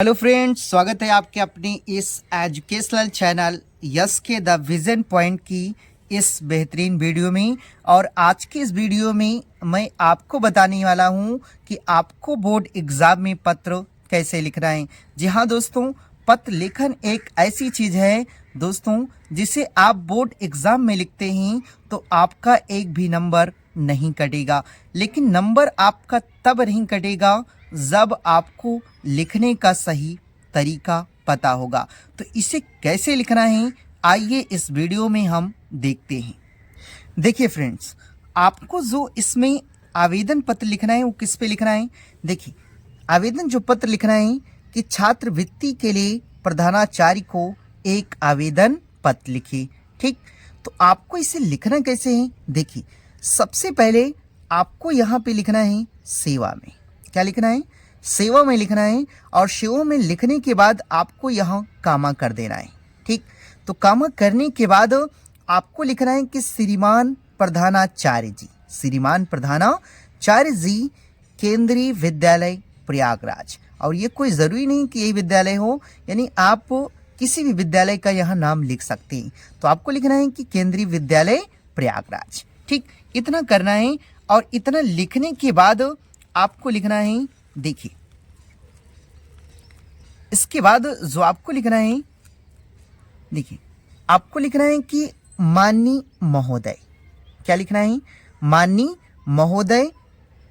Hello friends, स्वागत है आपके अपने इस एजुकेशनल चैनल यस के द विजन पॉइंट की इस बेहतरीन वीडियो में। और आज की इस वीडियो में मैं आपको बताने वाला हूं कि आपको बोर्ड एग्जाम में पत्र कैसे लिखना है। जी हाँ दोस्तों, पत्र लेखन एक ऐसी चीज़ है दोस्तों जिसे आप बोर्ड एग्जाम में लिखते हैं तो आपका एक भी नंबर नहीं कटेगा, लेकिन नंबर आपका तब नहीं कटेगा जब आपको लिखने का सही तरीका पता होगा। तो इसे कैसे लिखना है आइए इस वीडियो में हम देखते हैं। देखिए फ्रेंड्स, आपको जो इसमें आवेदन पत्र लिखना है वो किस पे लिखना है। देखिए, आवेदन जो पत्र लिखना है कि छात्रवृत्ति के लिए प्रधानाचार्य को एक आवेदन पत्र लिखिए। ठीक, तो आपको इसे लिखना कैसे है। देखिए, सबसे पहले आपको यहाँ पे लिखना है सेवा में। क्या लिखना है? सेवा में लिखना है। और सेवा में लिखने के बाद आपको यहाँ कामा कर देना है। ठीक, तो कामा करने के बाद आपको लिखना है कि श्रीमान प्रधानाचार्य जी, श्रीमान प्रधानाचार्य जी, केंद्रीय विद्यालय प्रयागराज। और ये कोई ज़रूरी नहीं कि यही विद्यालय हो, यानी आप किसी भी विद्यालय का यहाँ नाम लिख सकते हैं। तो आपको लिखना है कि केंद्रीय विद्यालय प्रयागराज। ठीक, इतना करना है। और इतना लिखने के बाद आपको लिखना है, देखिए इसके बाद जो आपको लिखना है, देखिए आपको लिखना है कि माननीय महोदय। क्या लिखना है? माननीय महोदय,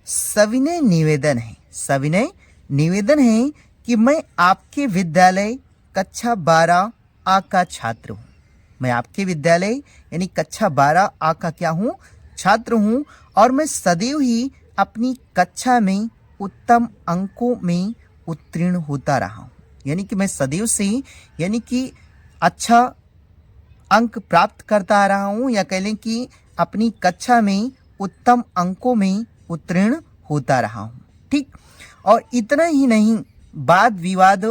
सविनय निवेदन है, सविनय निवेदन है कि मैं आपके विद्यालय कक्षा 12 आ का छात्र हूँ। मैं आपके विद्यालय यानी कक्षा 12 आ का क्या हूँ? छात्र हूँ। और मैं सदैव ही अपनी कक्षा में उत्तम अंकों में उत्तीर्ण होता रहा हूँ। यानी कि मैं सदैव से यानी कि अच्छा अंक प्राप्त करता आ रहा हूँ, या कह लें कि अपनी कक्षा में उत्तम अंकों में उत्तीर्ण होता रहा हूँ। ठीक, और इतना ही नहीं, वाद विवाद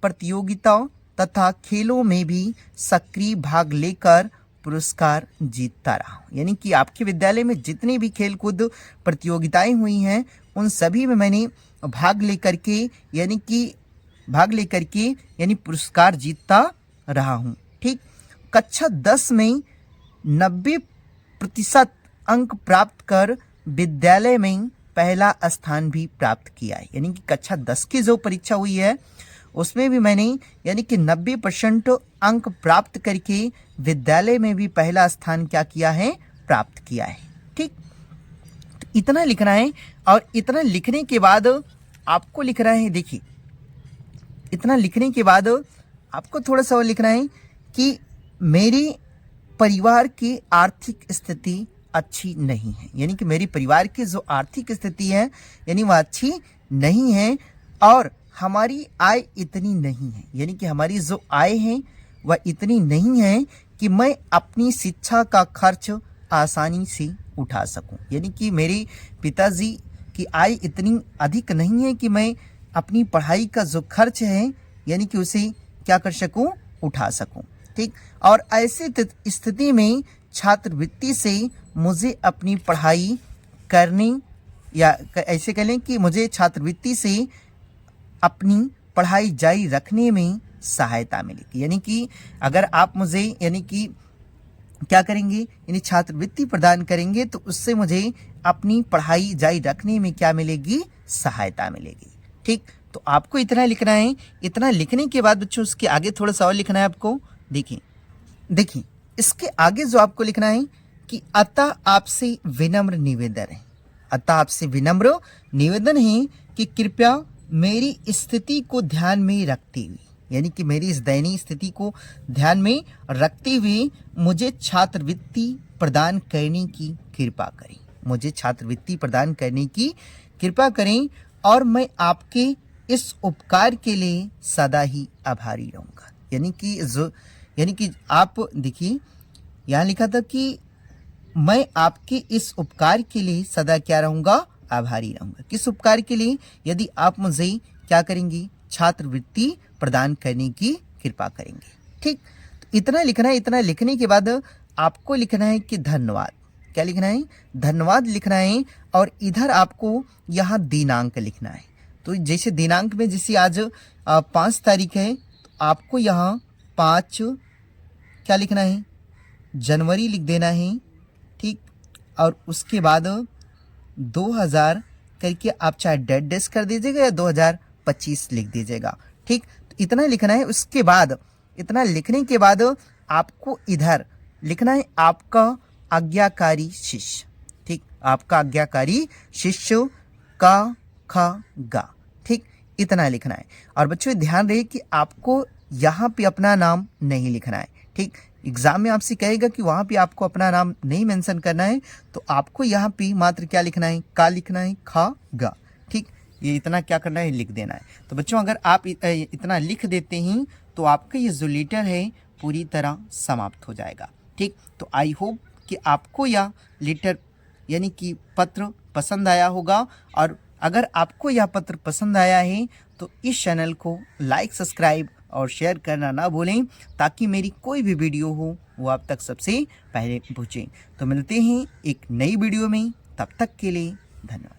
प्रतियोगिता तथा खेलों में भी सक्रिय भाग लेकर पुरस्कार जीतता रहा हूँ। यानी कि आपके विद्यालय में जितनी भी खेलकूद प्रतियोगिताएं हुई हैं उन सभी में मैंने भाग लेकर के यानी पुरस्कार जीतता रहा हूँ। ठीक, कक्षा 10 में 90% अंक प्राप्त कर विद्यालय में पहला स्थान भी प्राप्त किया है। यानी कि कक्षा 10 की जो परीक्षा हुई है उसमें भी मैंने यानी कि 90% अंक प्राप्त करके विद्यालय में भी पहला स्थान क्या किया है? प्राप्त किया है। ठीक, तो इतना लिखना है। और इतना लिखने के बाद आपको लिखना है, देखिए इतना लिखने के बाद आपको थोड़ा सा और लिखना है कि मेरे परिवार की आर्थिक स्थिति अच्छी नहीं है। यानी कि मेरी परिवार की जो आर्थिक स्थिति है यानी वह अच्छी नहीं है, और हमारी आय इतनी नहीं है। यानी कि हमारी जो आय है वह इतनी नहीं है कि मैं अपनी शिक्षा का खर्च आसानी से उठा सकूं। यानी कि मेरे पिताजी की आय इतनी अधिक नहीं है कि मैं अपनी पढ़ाई का जो खर्च है यानी कि उसे क्या कर सकूं? उठा सकूं। ठीक, और ऐसे स्थिति में छात्रवृत्ति से मुझे अपनी पढ़ाई करने, या ऐसे कह लें कि मुझे छात्रवृत्ति से अपनी पढ़ाई जारी रखने में सहायता मिलेगी। यानी कि अगर आप मुझे यानी कि क्या करेंगे, यानी छात्रवृत्ति प्रदान करेंगे तो उससे मुझे अपनी पढ़ाई जारी रखने में क्या मिलेगी? सहायता मिलेगी। ठीक, तो आपको इतना लिखना है। इतना लिखने के बाद बच्चों उसके आगे थोड़ा सा और लिखना है आपको। देखिए इसके आगे जो आपको लिखना है कि अतः आपसे विनम्र निवेदन है, अतः आपसे विनम्र निवेदन है कि कृपया मेरी स्थिति को ध्यान में रखते हुए, यानी कि मेरी इस दयनीय स्थिति को ध्यान में रखते हुए मुझे छात्रवृत्ति प्रदान करने की कृपा करें, मुझे छात्रवृत्ति प्रदान करने की कृपा करें। और मैं आपके इस उपकार के लिए सदा ही आभारी रहूँगा। यानी कि आप देखिए यहाँ लिखा था कि मैं आपके इस उपकार के लिए सदा क्या रहूँगा? आभारी रहूँगा। किस उपकार के लिए? यदि आप मुझे क्या करेंगे? छात्रवृत्ति प्रदान करने की कृपा करेंगे। ठीक, तो इतना लिखना है। इतना लिखने के बाद आपको लिखना है कि धन्यवाद। क्या लिखना है? धन्यवाद लिखना है। और इधर आपको यहाँ दिनांक लिखना है। तो जैसे दिनांक में जैसे आज 5 तारीख है, तो आपको यहाँ 5 क्या लिखना है, जनवरी लिख देना है, ठीक। और उसके बाद 2000 करके आप चाहे डेट डेस कर दीजिएगा या 2025 लिख दीजिएगा, ठीक। तो इतना लिखना है। उसके बाद इतना लिखने के बाद आपको इधर लिखना है आपका आज्ञाकारी शिष्य, ठीक। आपका आज्ञाकारी शिष्य का ख गा, ठीक, इतना लिखना है। और बच्चों ध्यान रहे कि आपको यहाँ पे अपना नाम नहीं लिखना है, ठीक। एग्जाम में आपसे कहेगा कि वहाँ पे आपको अपना नाम नहीं मेंशन करना है, तो आपको यहाँ पे मात्र क्या लिखना है, का लिखना है, खा गा, ठीक। ये इतना क्या करना है, लिख देना है। तो बच्चों अगर आप इतना लिख देते हैं तो आपका ये जो लेटर है पूरी तरह समाप्त हो जाएगा, ठीक। तो आई होप कि आपको यह लेटर यानी कि पत्र पसंद आया होगा। और अगर आपको यह पत्र पसंद आया है तो इस चैनल को लाइक, सब्सक्राइब और शेयर करना ना भूलें, ताकि मेरी कोई भी वीडियो हो वो आप तक सबसे पहले पहुँचे। तो मिलते हैं एक नई वीडियो में, तब तक के लिए धन्यवाद।